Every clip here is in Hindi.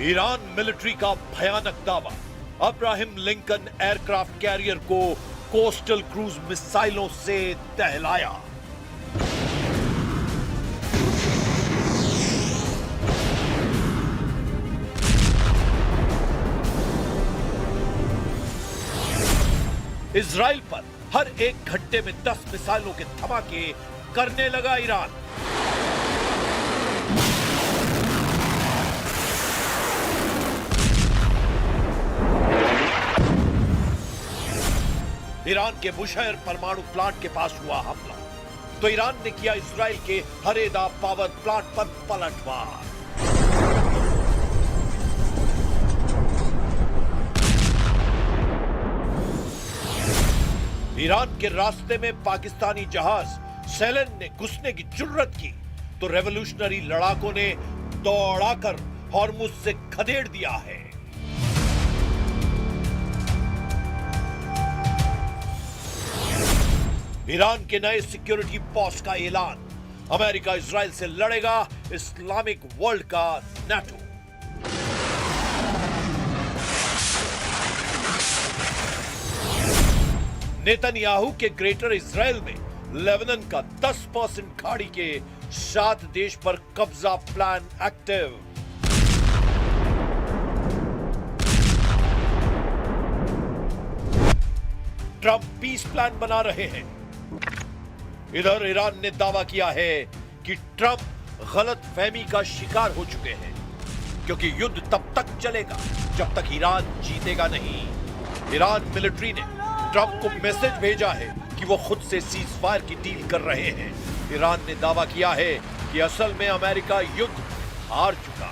ईरान मिलिट्री का भयानक दावा, अब्राहम लिंकन एयरक्राफ्ट कैरियर को कोस्टल क्रूज मिसाइलों से दहलाया। इजराइल पर हर एक घंटे में 10 मिसाइलों के धमाके करने लगा ईरान। ईरान के बुशहर परमाणु प्लांट के पास हुआ हमला तो ईरान ने किया इजराइल के हरेदा पावर प्लांट पर पलटवार। ईरान के रास्ते में पाकिस्तानी जहाज सेलन ने घुसने की जुर्रत की तो रेवोल्यूशनरी लड़ाकों ने दौड़ाकर हॉर्मुज से खदेड़ दिया है। ईरान के नए सिक्योरिटी बॉस का ऐलान, अमेरिका इजराइल से लड़ेगा इस्लामिक वर्ल्ड का नाटो। नेतन्याहू के ग्रेटर इजराइल में लेबनान का 10% खाड़ी के 7 देश पर कब्जा plan active. Trump peace plan बना रहे हैं। इधर ईरान ने दावा किया है कि ट्रंप गलत फहमी का शिकार हो चुके हैं, क्योंकि युद्ध तब तक चलेगा जब तक ईरान जीतेगा नहीं। ईरान मिलिट्री ने ट्रंप को मैसेज भेजा है कि वो खुद से सीज फायर की डील कर रहे हैं। ईरान ने दावा किया है कि असल में अमेरिका युद्ध हार चुका।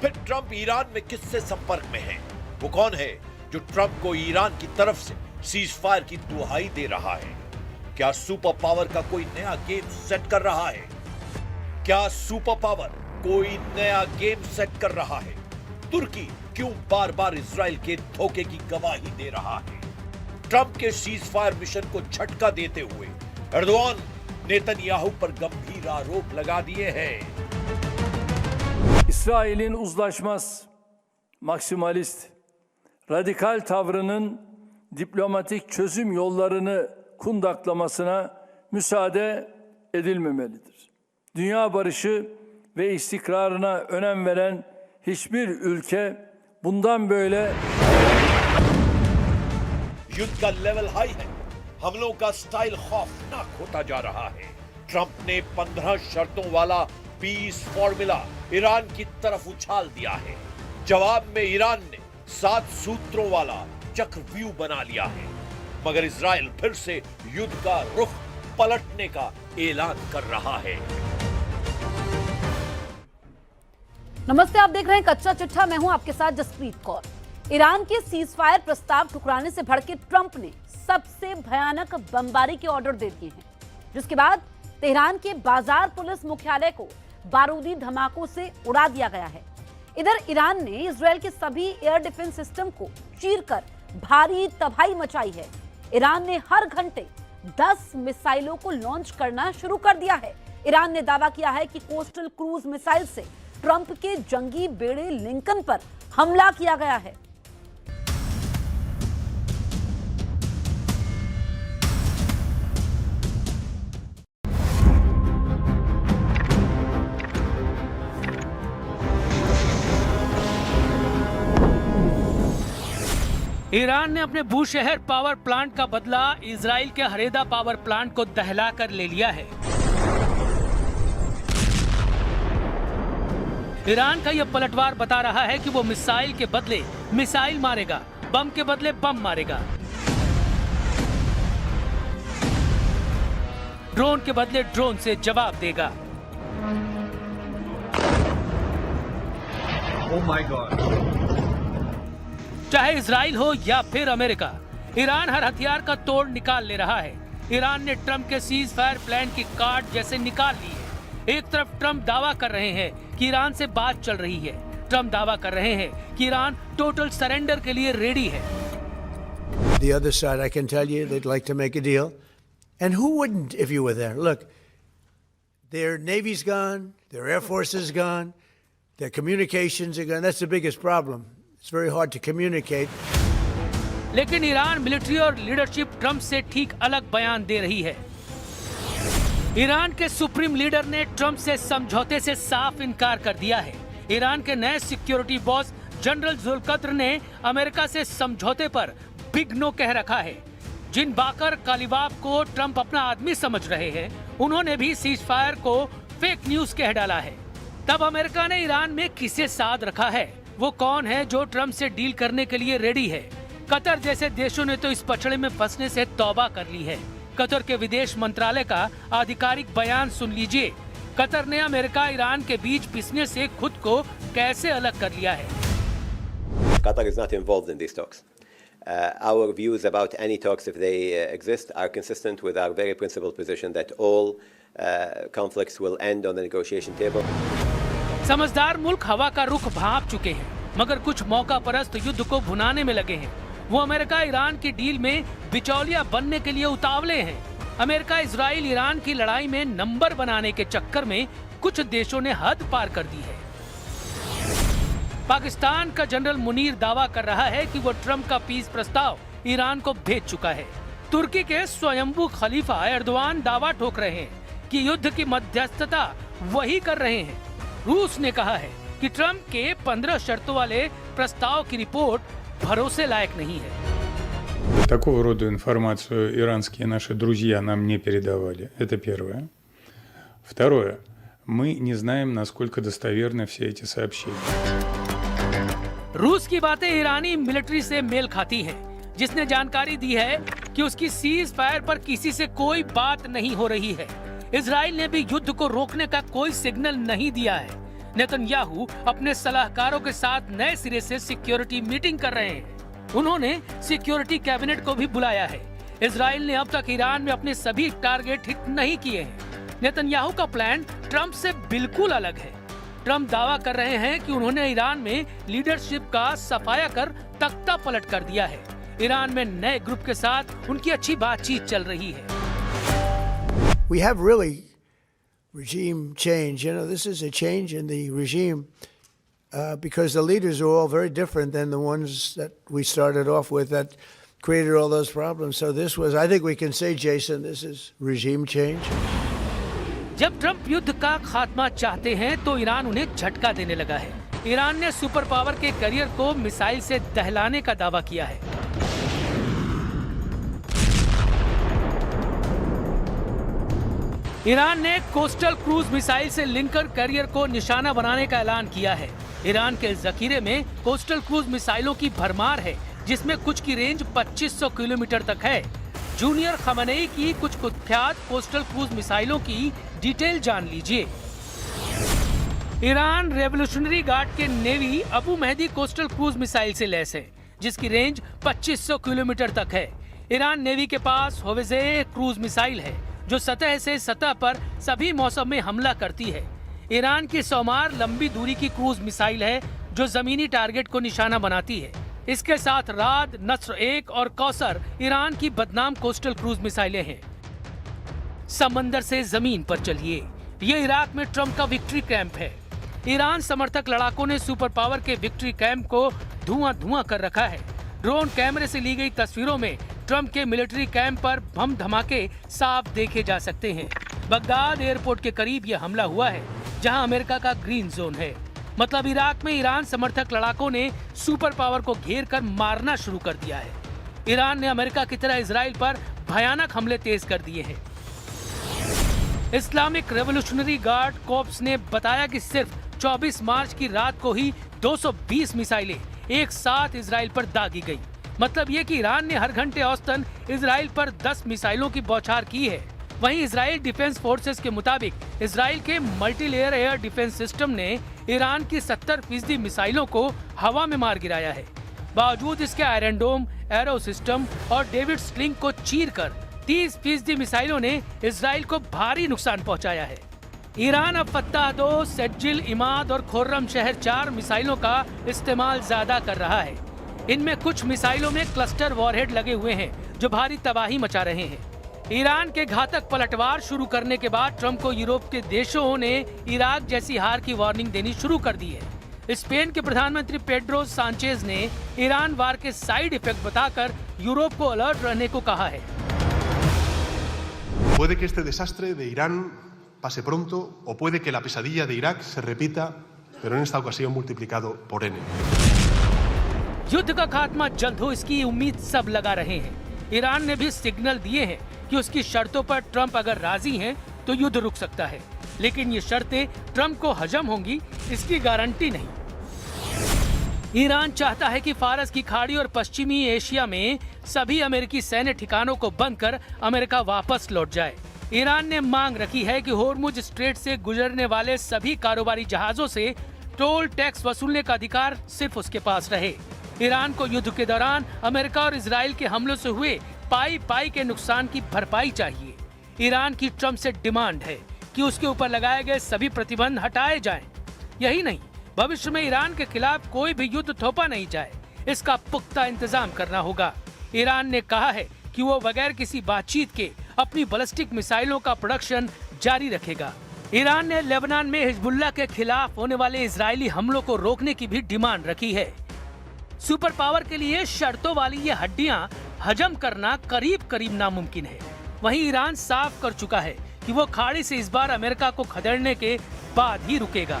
फिर ट्रंप ईरान में किससे संपर्क में है? वो कौन है जो ट्रंप को ईरान की तरफ से सीज फायर की दुहाई दे रहा है? क्या सुपर पावर का कोई नया गेम सेट कर रहा है? क्या सुपर पावर कोई नया गेम सेट कर रहा है? तुर्की क्यों बार बार इजराइल के धोखे की गवाही दे रहा है? ट्रंप के सीज फायर मिशन को झटका देते हुए एर्दोआन नेतन्याहू पर गंभीर आरोप लगा दिए हैं। İsrail'in uzlaşmaz, maksimalist, radikal tavrının diplomatik çözüm yollarını kundaklamasına müsaade edilmemelidir. Dünya barışı ve istikrarına önem veren hiçbir ülke bundan böyle युद्ध का लेवल हाई है, हमलों का स्टाइल खौफनाक होता जा रहा है। ट्रंप ने 15 शर्तों वाला पीस फॉर्मूला ईरान की तरफ उछाल दिया है। जवाब में ईरान ने 7 सूत्रों वाला चक्रव्यूह बना लिया है, मगर इजराइल फिर से युद्ध का रुख पलटने का ऐलान कर रहा है। नमस्ते, आप देख रहे हैं कच्चा चिट्ठा। मैं हूं आपके साथ जसप्रीत कौर। ईरान के सीज फायर प्रस्ताव ठुकराने से भड़के ट्रंप ने सबसे भयानक बमबारी के ऑर्डर दे दिए हैं, जिसके बाद तेहरान के बाजार पुलिस मुख्यालय को बारूदी धमाकों से उड़ा दिया गया है। इधर ईरान ने इजराइल के सभी एयर डिफेंस सिस्टम को चीरकर भारी तबाही मचाई है। ईरान ने हर घंटे 10 मिसाइलों को लॉन्च करना शुरू कर दिया है। ईरान ने दावा किया है कि कोस्टल क्रूज मिसाइल से ट्रंप के जंगी बेड़े लिंकन पर हमला किया गया है। ईरान ने अपने बूशहर पावर प्लांट का बदला इजराइल के हरेदा पावर प्लांट को दहला कर ले लिया है। ईरान का यह पलटवार बता रहा है कि वो मिसाइल के बदले मिसाइल मारेगा, बम के बदले बम मारेगा, ड्रोन के बदले ड्रोन से जवाब देगा। Oh my God! चाहे इजराइल हो या फिर अमेरिका, ईरान हर हथियार का तोड़ निकाल ले रहा है। ईरान ने ट्रंप के सीज फायर प्लान की कार्ड जैसे निकाल ली है। एक तरफ ट्रंप दावा कर रहे हैं कि ईरान से बात चल रही है, ट्रम्प दावा कर रहे हैं कि ईरान टोटल सरेंडर के लिए रेडी है। The other side, I can tell you, they'd like to make a deal. And who wouldn't if you were there? Look, their Navy's gone, their Air Force is gone, their communications are gone. That's the biggest problem. It's very hard to communicate. लेकिन ईरान मिलिट्री और लीडरशिप ट्रम्प से ठीक अलग बयान दे रही है। ईरान के सुप्रीम लीडर ने ट्रम्प से समझौते से साफ इनकार कर दिया है। ईरान के नए सिक्योरिटी बॉस जनरल जुल्कद्र ने अमेरिका से समझौते पर बिग नो कह रखा है। जिन बाकर कालिबाफ को ट्रम्प अपना आदमी समझ रहे हैं, उन्होंने भी सीज फायर को फेक न्यूज कह डाला है। तब अमेरिका ने ईरान में किसे साथ रखा है? वो कौन है जो ट्रम्प से डील करने के लिए रेडी है? कतर जैसे देशों ने तो इस पचड़े में फंसने से तौबा कर ली है। कतर के विदेश मंत्रालय का आधिकारिक बयान सुन लीजिए। कतर ने अमेरिका ईरान के बीच पिसने से खुद को कैसे अलग कर लिया है। Qatar is not involved in these talks. Our views about any talks, if they exist, are consistent with our very principled position that all conflicts will end on the negotiation table. समझदार मुल्क हवा का रुख भांप चुके हैं, मगर कुछ मौका परस्त युद्ध को भुनाने में लगे हैं। वो अमेरिका ईरान की डील में बिचौलिया बनने के लिए उतावले हैं। अमेरिका इजराइल ईरान की लड़ाई में नंबर बनाने के चक्कर में कुछ देशों ने हद पार कर दी है। पाकिस्तान का जनरल मुनीर दावा कर रहा है कि वो ट्रम्प का पीस प्रस्ताव ईरान को भेज चुका है। तुर्की के स्वयंभू खलीफा एर्दोआन दावा ठोक रहे हैं कि युद्ध की मध्यस्थता वही कर रहे हैं। रूस ने कहा है कि ट्रम्प के 15 शर्तों वाले प्रस्ताव की रिपोर्ट भरोसे लायक नहीं है। Такого рода информацию иранские наши друзья нам не передавали. Это первое. Второе. Мы не знаем, насколько достоверны все эти сообщения. रूस की बातें ईरानी मिलिट्री से मेल खाती हैं, जिसने जानकारी दी है कि उसकी सीज फायर पर किसी से कोई बात नहीं हो रही है। इजराइल ने भी युद्ध को रोकने का कोई सिग्नल नहीं दिया है। नेतन्याहू अपने सलाहकारों के साथ नए सिरे से सिक्योरिटी मीटिंग कर रहे हैं। उन्होंने सिक्योरिटी कैबिनेट को भी बुलाया है। इजराइल ने अब तक ईरान में अपने सभी टारगेट हिट नहीं किए हैं। नेतन्याहू का प्लान ट्रम्प से बिल्कुल अलग है। ट्रम्प दावा कर रहे हैं कि उन्होंने ईरान में लीडरशिप का सफाया कर तख्ता पलट कर दिया है। ईरान में नए ग्रुप के साथ उनकी अच्छी बातचीत चल रही है। We have really regime change. You know, this is a change in the regime because the leaders are all very different than the ones that we started off with that created all those problems. So this was, I think we can say, Jason, this is regime change. जब ट्रम्प युद्ध का खात्मा चाहते हैं तो ईरान उन्हें झटका देने लगा है। ईरान ने सुपर पावर के करियर को मिसाइल से दहलाने का दावा किया है। ईरान ने कोस्टल क्रूज मिसाइल से लिंकर करियर को निशाना बनाने का ऐलान किया है। ईरान के जखीरे में कोस्टल क्रूज मिसाइलों की भरमार है, जिसमें कुछ की रेंज 2500 किलोमीटर तक है। जूनियर खमनेई की कुछ कुख्यात कोस्टल क्रूज मिसाइलों की डिटेल जान लीजिए। ईरान रेवोल्यूशनरी गार्ड के navy Abu Mahdi coastal cruise missile से लैस है, जिसकी रेंज 2500 किलोमीटर तक है। ईरान नेवी के पास होवेजे क्रूज मिसाइल है, जो सतह से सतह पर सभी मौसम में हमला करती है। ईरान की सोमार लंबी दूरी की क्रूज मिसाइल है, जो जमीनी टारगेट को निशाना बनाती है। इसके साथ राद, नस्र 1 और कौसर ईरान की बदनाम कोस्टल क्रूज मिसाइलें हैं। समंदर से जमीन पर चलिए, ये इराक में ट्रम्प का विक्ट्री कैंप है। ईरान समर्थक लड़ाकों ने सुपर पावर के विक्ट्री कैंप को धुआं कर रखा है। ड्रोन कैमरे से ली गई तस्वीरों में ट्रम्प के मिलिट्री कैंप पर बम धमाके साफ देखे जा सकते हैं। बगदाद एयरपोर्ट के करीब यह हमला हुआ है, जहां अमेरिका का ग्रीन जोन है। मतलब इराक में ईरान समर्थक लड़ाकों ने सुपर पावर को घेर कर मारना शुरू कर दिया है। ईरान ने अमेरिका की तरह इजराइल पर भयानक हमले तेज कर दिए हैं। इस्लामिक रेवोल्यूशनरी गार्ड कोर्प्स ने बताया कि सिर्फ 24 मार्च की रात को ही 220 मिसाइलें एक साथ इजराइल पर दागी गई। मतलब ये कि ईरान ने हर घंटे औसतन इजराइल पर 10 मिसाइलों की बौछार की है। वहीं इजराइल डिफेंस फोर्सेस के मुताबिक इजराइल के मल्टीलेयर एयर डिफेंस सिस्टम ने ईरान की 70% मिसाइलों को हवा में मार गिराया है। बावजूद इसके आयरन डोम, एरो सिस्टम और डेविड स्लिंग को चीरकर 30% मिसाइलों ने इजराइल को भारी नुकसान पहुंचाया है। ईरान अब फत्ताह 2, सेज्जिल, इमाद और खुर्रम शहर 4 मिसाइलों का इस्तेमाल ज्यादा कर रहा है। इनमें कुछ मिसाइलों में क्लस्टर वॉरहेड लगे हुए हैं जो भारी तबाही मचा रहे हैं। ईरान के घातक पलटवार शुरू करने के बाद ट्रंप को यूरोप के देशों ने इराक जैसी हार की वार्निंग देनी शुरू कर दी है। स्पेन के प्रधानमंत्री पेड्रो सांचेज ने ईरान वार के साइड इफेक्ट बताकर यूरोप को अलर्ट रहने को कहा है। Puede que este desastre de Irán pase pronto o puede que la pesadilla de Irak se repita, pero en esta ocasión multiplicado por n. युद्ध का खात्मा जल्द हो, इसकी उम्मीद सब लगा रहे हैं। ईरान ने भी सिग्नल दिए हैं कि उसकी शर्तों पर ट्रंप अगर राजी हैं तो युद्ध रुक सकता है, लेकिन ये शर्तें ट्रंप को हजम होंगी इसकी गारंटी नहीं। ईरान चाहता है कि फारस की खाड़ी और पश्चिमी एशिया में सभी अमेरिकी सैन्य ठिकानों को बंद कर अमेरिका वापस लौट जाए। ईरान ने मांग रखी है कि होर्मुज स्ट्रेट से गुजरने वाले सभी कारोबारी जहाजों से टोल टैक्स वसूलने का अधिकार सिर्फ उसके पास रहे। ईरान को युद्ध के दौरान अमेरिका और इजराइल के हमलों से हुए पाई के नुकसान की भरपाई चाहिए। ईरान की ट्रंप से डिमांड है कि उसके ऊपर लगाए गए सभी प्रतिबंध हटाए जाएं। यही नहीं, भविष्य में ईरान के खिलाफ कोई भी युद्ध थोपा नहीं जाए, इसका पुख्ता इंतजाम करना होगा। ईरान ने कहा है कि वो बगैर किसी बातचीत के अपनी बैलिस्टिक मिसाइलों का प्रोडक्शन जारी रखेगा। ईरान ने लेबनान में हिजबुल्लाह के खिलाफ होने वाले इजरायली हमलों को रोकने की भी डिमांड रखी है। सुपर पावर के लिए शर्तों वाली ये हड्डियां हजम करना करीब करीब नामुमकिन है। वहीं ईरान साफ कर चुका है कि वो खाड़ी से इस बार अमेरिका को खदेड़ने के बाद ही रुकेगा।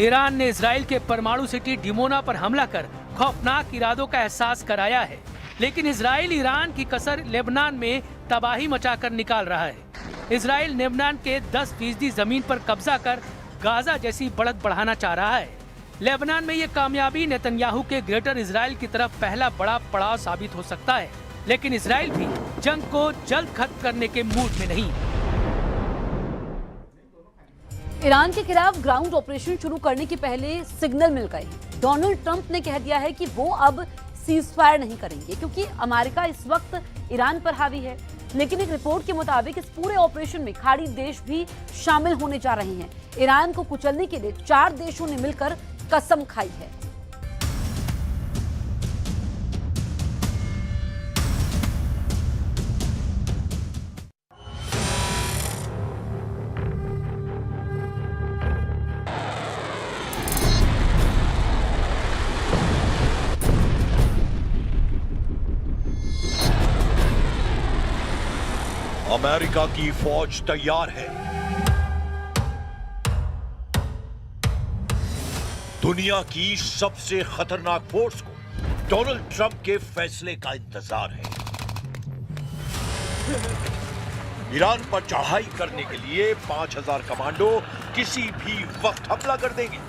ईरान ने इजराइल के परमाणु सिटी डिमोना पर हमला कर खौफनाक इरादों का एहसास कराया है, लेकिन इजराइल ईरान की कसर लेबनान में तबाही मचाकर निकाल रहा है। इजराइल लेबनान के 10% जमीन पर कब्जा कर गाजा जैसी बढ़त बढ़ाना चाह रहा है। लेबनान में ये कामयाबी नेतन्याहू के ग्रेटर इजराइल की तरफ पहला बड़ा पड़ाव साबित हो सकता है, लेकिन इजराइल भी जंग को जल्द खत्म करने के मूड में नहीं। ईरान के खिलाफ ग्राउंड ऑपरेशन शुरू करने के पहले सिग्नल मिल गए हैं। डोनाल्ड ट्रंप ने कह दिया है कि वो अब सीजफायर नहीं करेंगे क्योंकि अमेरिका इस वक्त ईरान पर हावी है। लेकिन एक रिपोर्ट के मुताबिक इस पूरे ऑपरेशन में खाड़ी देश भी शामिल होने जा रहे हैं। ईरान को कुचलने के लिए 4 देशों ने मिलकर कसम खाई है। अमेरिका की फौज तैयार है। दुनिया की सबसे खतरनाक फोर्स को डोनाल्ड ट्रंप के फैसले का इंतजार है। ईरान पर चढ़ाई करने के लिए 5000 कमांडो किसी भी वक्त हमला कर देंगे।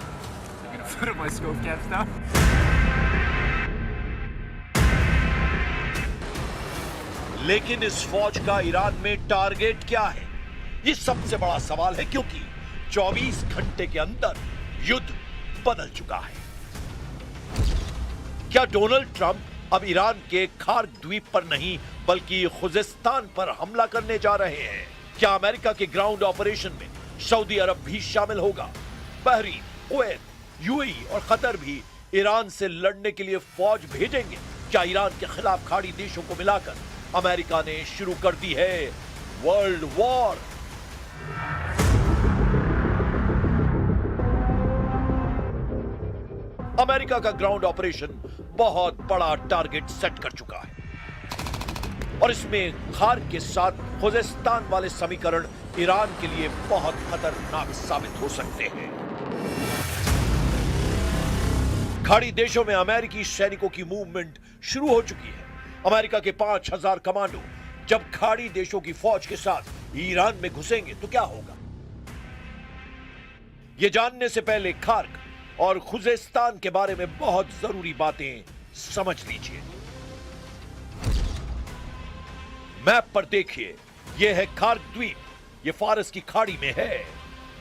लेकिन इस फौज का ईरान में टारगेट क्या है, ये सबसे बड़ा सवाल है, क्योंकि 24 घंटे के अंदर युद्ध बदल चुका है। क्या डोनाल्ड ट्रंप अब ईरान के खार्क द्वीप पर नहीं बल्कि खुजिस्तान पर हमला करने जा रहे हैं? क्या अमेरिका के ग्राउंड ऑपरेशन में सऊदी अरब भी शामिल होगा? बहरीन, कुवैत, यूएई और कतर भी ईरान से लड़ने के लिए फौज भेजेंगे? क्या ईरान के खिलाफ खाड़ी देशों को मिलाकर अमेरिका ने शुरू कर दी है वर्ल्ड वॉर? अमेरिका का ग्राउंड ऑपरेशन बहुत बड़ा टारगेट सेट कर चुका है और इसमें खार्क के साथ खुजिस्तान वाले समीकरण ईरान के लिए बहुत खतरनाक साबित हो सकते हैं। खाड़ी देशों में अमेरिकी सैनिकों की मूवमेंट शुरू हो चुकी है। अमेरिका के 5000 कमांडो जब खाड़ी देशों की फौज के साथ ईरान में घुसेंगे तो क्या होगा? यह जानने से पहले खार्क और खुजिस्तान के बारे में बहुत जरूरी बातें समझ लीजिए। मैप पर देखिए, यह है खार्क द्वीप, यह फारस की खाड़ी में है।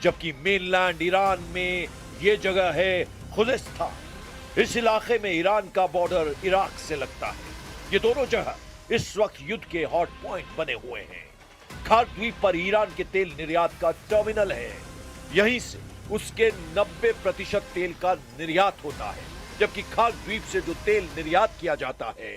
जबकि मेनलैंड ईरान में ये जगह है खुजेस्तान। इस इलाके में ईरान का बॉर्डर इराक से लगता है। ये दोनों जगह इस वक्त युद्ध के हॉट पॉइंट बने हुए हैं। खार द्वीप पर ईरान के तेल निर्यात का टर्मिनल है। यहीं से उसके 90% तेल का निर्यात होता है, जबकि खार द्वीप से जो तेल निर्यात किया जाता है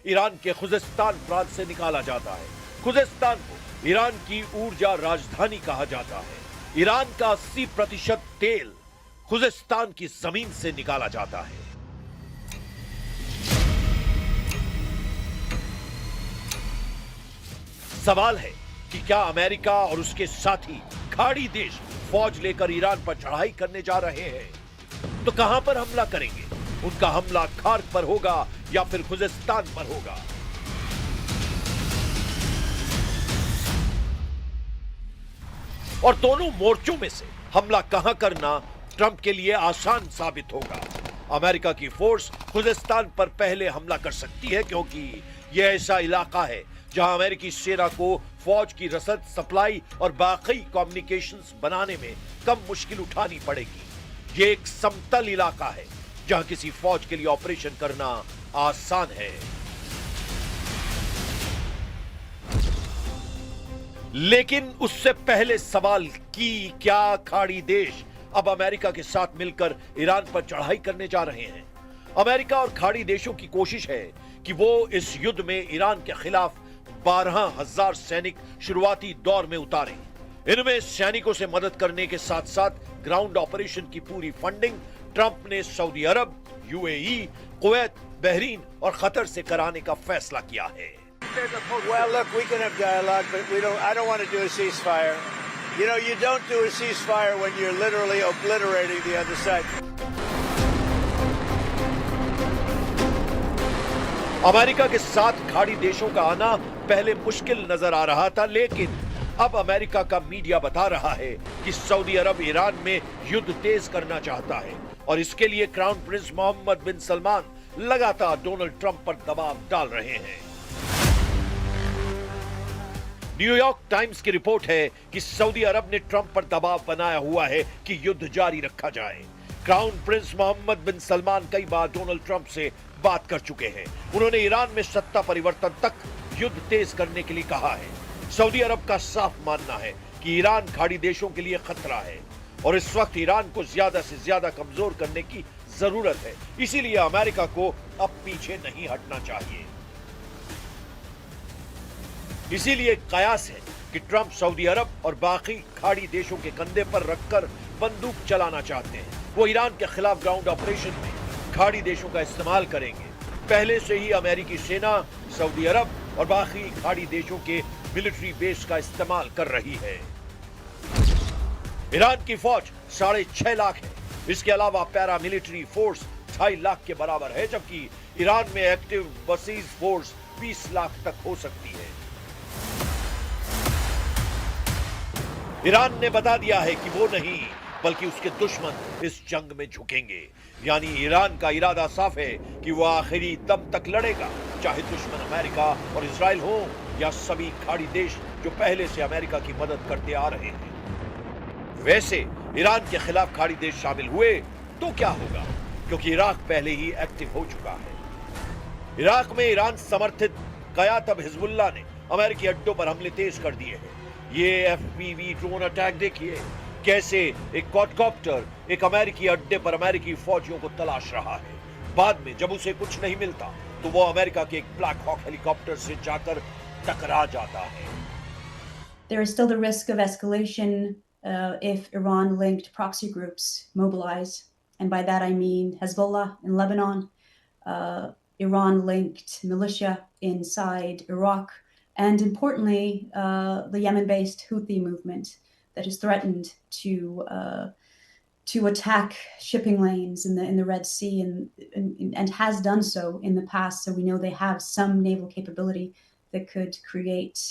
ईरान के खुजेस्तान प्रांत से निकाला जाता है। खुजेस्तान को ईरान की ऊर्जा राजधानी कहा जाता है। ईरान का 80% तेल खुजेस्तान की जमीन से निकाला जाता है। सवाल है कि क्या अमेरिका और उसके साथी खाड़ी देश फौज लेकर ईरान पर चढ़ाई करने जा रहे हैं? तो कहां पर हमला करेंगे? उनका हमला खार्क पर होगा या फिर खुजेस्तान पर होगा? और दोनों मोर्चों में से हमला कहां करना ट्रंप के लिए आसान साबित होगा। अमेरिका की फोर्स खुजेस्तान पर पहले हमला कर सकती है, क्योंकि यह ऐसा इलाका है जहां अमेरिकी सेना को फौज की रसद, सप्लाई और बाकी कम्युनिकेशंस बनाने में कम मुश्किल उठानी पड़ेगी। यह एक समतल इलाका है जहां किसी फौज के लिए ऑपरेशन करना आसान है। लेकिन उससे पहले सवाल कि क्या खाड़ी देश अब अमेरिका के साथ मिलकर ईरान पर चढ़ाई करने जा रहे हैं? अमेरिका और खाड़ी देशों की कोशिश है कि वो इस युद्ध में ईरान के खिलाफ 12,000 सैनिक शुरुआती दौर में उतारें। इनमें सैनिकों से मदद करने के साथ साथ ग्राउंड ऑपरेशन की पूरी फंडिंग ट्रंप ने सऊदी अरब, यूएई, कुवैत, बहरीन और कतर से कराने का फैसला किया है। Well, look, we can have dialogue, but I don't want to do a ceasefire. You know, you don't do a ceasefire when you're literally obliterating the other side. America के साथ खाड़ी देशों का आना पहले मुश्किल नजर आ रहा था, लेकिन अब अमेरिका का मीडिया बता रहा है कि सऊदी अरब ईरान में युद्ध तेज करना चाहता है और इसके लिए क्राउन प्रिंस मोहम्मद बिन सलमान लगातार डोनाल्ड ट्रंप पर दबाव डाल रहे हैं। न्यूयॉर्क टाइम्स की रिपोर्ट है कि सऊदी अरब ने ट्रंप पर दबाव बनाया हुआ है कि युद्ध जारी रखा जाए। क्राउन प्रिंस मोहम्मद बिन सलमान कई बार डोनाल्ड ट्रंप से बात कर चुके हैं। उन्होंने ईरान में सत्ता परिवर्तन तक युद्ध तेज करने के लिए कहा है। सऊदी अरब का साफ मानना है कि ईरान खाड़ी देशों के लिए खतरा है और इस वक्त ईरान को ज्यादा से ज्यादा कमजोर करने की जरूरत है। इसीलिए अमेरिका को अब पीछे नहीं हटना चाहिए। इसीलिए कयास है कि ट्रंप सऊदी अरब और बाकी खाड़ी देशों के कंधे पर रखकर बंदूक चलाना चाहते हैं। वो ईरान के खिलाफ ग्राउंड ऑपरेशन में खाड़ी देशों का इस्तेमाल करेंगे। पहले से ही अमेरिकी सेना सऊदी अरब और बाकी खाड़ी देशों के मिलिट्री बेस का इस्तेमाल कर रही है। ईरान की फौज 6.5 लाख है। इसके अलावा पैरा मिलिट्री फोर्स 2.5 लाख के बराबर है, जबकि ईरान में एक्टिव बसीज फोर्स 20 लाख तक हो सकती है। ईरान ने बता दिया है कि वो नहीं बल्कि उसके दुश्मन इस जंग में झुकेंगे। यानी ईरान का इरादा साफ है कि वो आखिरी दम तक लड़ेगा, चाहे दुश्मन अमेरिका और इजराइल हो या सभी खाड़ी देश जो पहले से अमेरिका की मदद करते आ रहे हैं। वैसे ईरान के खिलाफ खाड़ी देश शामिल हुए तो क्या होगा, क्योंकि इराक पहले ही एक्टिव हो चुका है। इराक में ईरान समर्थित कयातब हिजबुल्लाह ने अमेरिकी अड्डों पर हमले तेज कर दिए हैं। ये एफपीवी ड्रोन अटैक देखिए, कैसे एक क्वाडकॉप्टर एक अमेरिकी अड्डे पर अमेरिकी फौजियों को तलाश रहा है। बाद में जब उसे कुछ नहीं मिलता तो वो अमेरिका के एक ब्लैक हॉक हेलीकॉप्टर से जाकर टकरा जाता है। There is still the risk of escalation if Iran-linked proxy groups mobilize, and by that I mean Hezbollah in Lebanon, Iran-linked militia inside Iraq, and importantly, the Yemen-based Houthi movement that has threatened to attack shipping lanes in the Red Sea and has done so in the past. So we know they have some naval capability that could create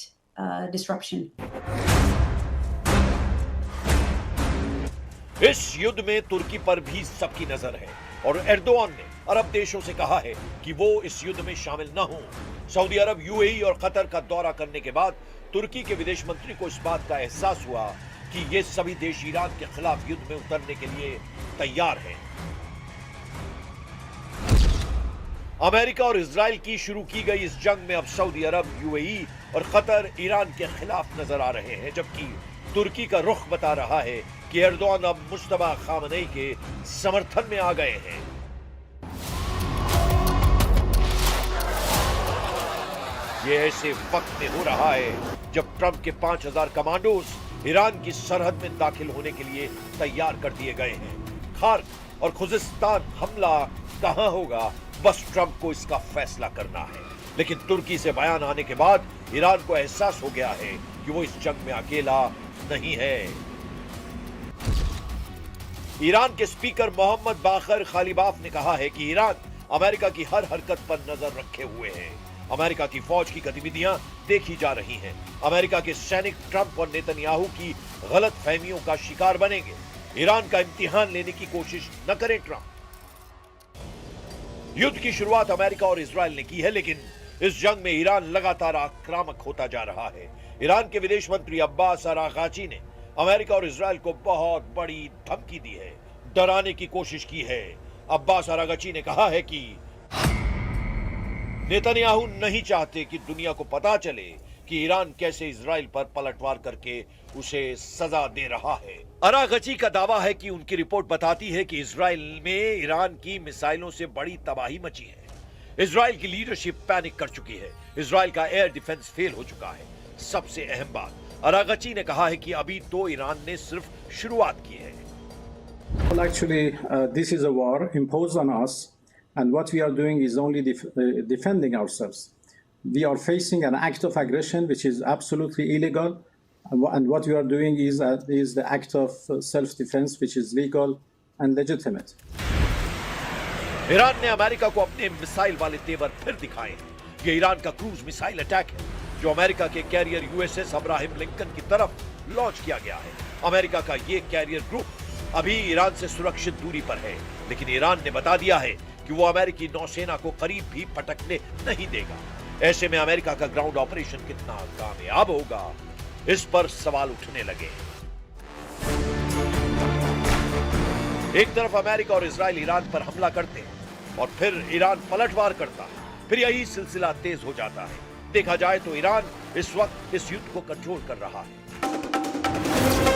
disruption. इस युद्ध में तुर्की पर भी सबकी नजर है और एर्दोआन ने अरब देशों से कहा है कि वो इस युद्ध में शामिल न हों। सऊदी अरब, यूएई और कतर का दौरा करने के बाद तुर्की के विदेश मंत्री को इस बात का एहसास हुआ जबकि ये सभी देश ईरान के खिलाफ युद्ध में उतरने के लिए तैयार हैं। अमेरिका और इजराइल की शुरू की गई इस जंग में अब सऊदी अरब, यूएई और कतर ईरान के खिलाफ नजर आ रहे हैं, जबकि तुर्की का रुख बता रहा है कि एर्दोआन अब मुस्तफा खामनेई के समर्थन में आ गए हैं। ये ऐसे वक्त में हो रहा है जब ट्रंप के 5000 कमांडोज ईरान की सरहद में दाखिल होने के लिए तैयार कर दिए गए हैं। खार्क और खुजिस्तान हमला कहां होगा, बस ट्रंप को इसका फैसला करना है। लेकिन तुर्की से बयान आने के बाद ईरान को एहसास हो गया है कि वो इस जंग में अकेला नहीं है। ईरान के स्पीकर मोहम्मद बाकर खालिबाफ ने कहा है कि ईरान अमेरिका की हर हरकत पर नजर रखे हुए है। अमेरिका की फौज की गतिविधियां देखी जा रही हैं। अमेरिका के सैनिक ट्रंप और नेतन्याहू की गलत फहमियों का शिकार बनेंगे। ईरान का इम्तिहान लेने की कोशिश न करें ट्रंप। युद्ध की शुरुआत अमेरिका और इजराइल ने की है, लेकिन इस जंग में ईरान लगातार आक्रामक होता जा रहा है। ईरान के विदेश मंत्री अब्बास अरागाची ने अमेरिका और इजराइल को बहुत बड़ी धमकी दी है, डराने की कोशिश की है। अब्बास अरागाची ने कहा है कि नेतन्याहू नहीं चाहते कि दुनिया को पता चले कि ईरान कैसे इजराइल पर पलटवार करके उसे सजा दे रहा है। अरागची का दावा है कि उनकी रिपोर्ट बताती है कि इजराइल में ईरान की मिसाइलों से बड़ी तबाही मची है। इजराइल की लीडरशिप पैनिक कर चुकी है। इजराइल का एयर डिफेंस फेल हो चुका है। सबसे अहम बात, अरागची ने कहा है कि अभी तो ईरान ने सिर्फ शुरुआत की है। Well, actually, this is a war imposed on us, and what we are doing is only defending ourselves. We are facing an act of aggression which is absolutely illegal, and what we are doing is the act of self-defense which is legal and legitimate. Iran ने अमेरिका को अपने मिसाइल वाले तेवर फिर दिखाए हैं। ये ईरान का क्रूज मिसाइल अटैक है जो अमेरिका के कैरियर यूएसएस अब्राहम लिंकन की तरफ लॉन्च किया गया है। अमेरिका का ये कैरियर ग्रुप अभी ईरान से सुरक्षित दूरी पर है, लेकिन ईरान ने बता दिया है कि वो अमेरिकी नौसेना को करीब भी पटकने नहीं देगा। ऐसे में अमेरिका का ग्राउंड ऑपरेशन कितना कामयाब होगा, इस पर सवाल उठने लगे। एक तरफ अमेरिका और इजराइल ईरान पर हमला करते हैं और फिर ईरान पलटवार करता है, फिर यही सिलसिला तेज हो जाता है। देखा जाए तो ईरान इस वक्त इस युद्ध को कंट्रोल कर रहा है।